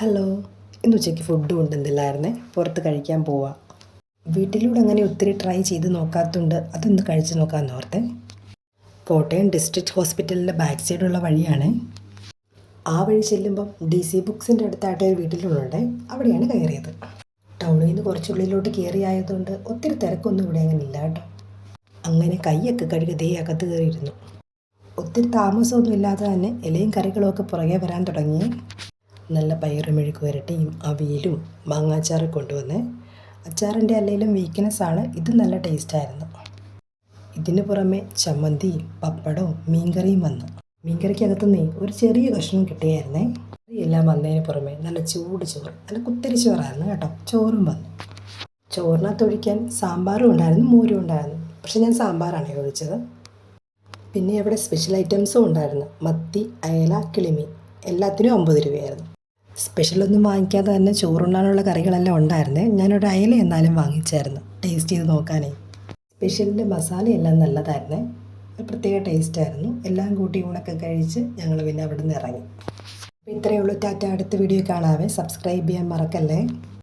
Hello, ഇന്ന് ഉച്ചയ്ക്ക് food കൊണ്ടുവന്നില്ലായിരുന്നേ. പുറത്ത് കഴിക്കാൻ പോവാം. വീട്ടിലൂടെ അങ്ങനെ ഒത്തിരി ട്രൈ ചെയ്ത് നോക്കാത്തതുകൊണ്ട് അതൊന്ന് കഴിച്ച് നോക്കാമെന്ന് ഓർത്തേ. കോട്ടയം ഡിസ്ട്രിക്ട് ഹോസ്പിറ്റലിൻ്റെ ബാക്ക് സൈഡുള്ള വഴിയാണ്. ആ വഴി ചെല്ലുമ്പം DC ബുക്സിൻ്റെ അടുത്തായിട്ട് ഒരു വീട്ടിലുള്ളേ, അവിടെയാണ് കയറിയത്. ടൗണിൽ നിന്ന് കുറച്ചുള്ളിലോട്ട് കയറിയായതുകൊണ്ട് ഒത്തിരി തിരക്കൊന്നും ഇവിടെ അങ്ങനെ ഇല്ല കേട്ടോ. അങ്ങനെ കൈയൊക്കെ കഴുകി ദേ അകത്ത് കയറിയിരുന്നു. ഒത്തിരി താമസമൊന്നും ഇല്ലാതെ തന്നെ ഇലയും കറികളും ഒക്കെ പുറകെ വരാൻ തുടങ്ങി. നല്ല പയറ് മെഴുക്ക് പുരട്ടിയും അവിയലും മാങ്ങാച്ചാറ് കൊണ്ടുവന്ന്. അച്ചാറിൻ്റെ അല്ലെങ്കിലും വീക്ക്നെസ്സാണ്, ഇത് നല്ല ടേസ്റ്റായിരുന്നു. ഇതിന് പുറമെ ചമ്മന്തിയും പപ്പടവും മീൻകറിയും വന്നു. മീൻകറിക്കകത്തുനിന്നേ ഒരു ചെറിയ കഷ്ണം കിട്ടിയായിരുന്നേ. എല്ലാം വന്നതിന് പുറമെ നല്ല ചൂട് ചോറ്, നല്ല കുത്തരി ചോറായിരുന്നു കേട്ടോ. ചോറും വന്നു. ചോറിനകത്തൊഴിക്കാൻ സാമ്പാറും ഉണ്ടായിരുന്നു, മോരും ഉണ്ടായിരുന്നു. പക്ഷെ ഞാൻ സാമ്പാറാണ് ഒഴിച്ചത്. പിന്നെ അവിടെ സ്പെഷ്യൽ ഐറ്റംസും ഉണ്ടായിരുന്നു. മത്തി, അയല, കിളിമീൻ, എല്ലാത്തിനും 50 രൂപയായിരുന്നു. സ്പെഷ്യലൊന്നും വാങ്ങിക്കാതെ തന്നെ ചോറുണ്ണാനുള്ള കറികളെല്ലാം ഉണ്ടായിരുന്നേ. ഞാനൊരു അയല എന്നാലും വാങ്ങിച്ചായിരുന്നു ടേസ്റ്റ് ചെയ്ത് നോക്കാനേ. സ്പെഷ്യലിൻ്റെ മസാലയെല്ലാം നല്ലതായിരുന്നേ, ഒരു പ്രത്യേക ടേസ്റ്റായിരുന്നു. എല്ലാം കൂട്ടി ഊണൊക്കെ കഴിച്ച് ഞങ്ങൾ പിന്നെ അവിടെ നിന്ന് ഇറങ്ങി. അപ്പോൾ ഇത്രയേ ഉള്ളൂ. ടാറ്റ. അടുത്ത വീഡിയോ കാണാവേ. സബ്സ്ക്രൈബ് ചെയ്യാൻ മറക്കല്ലേ.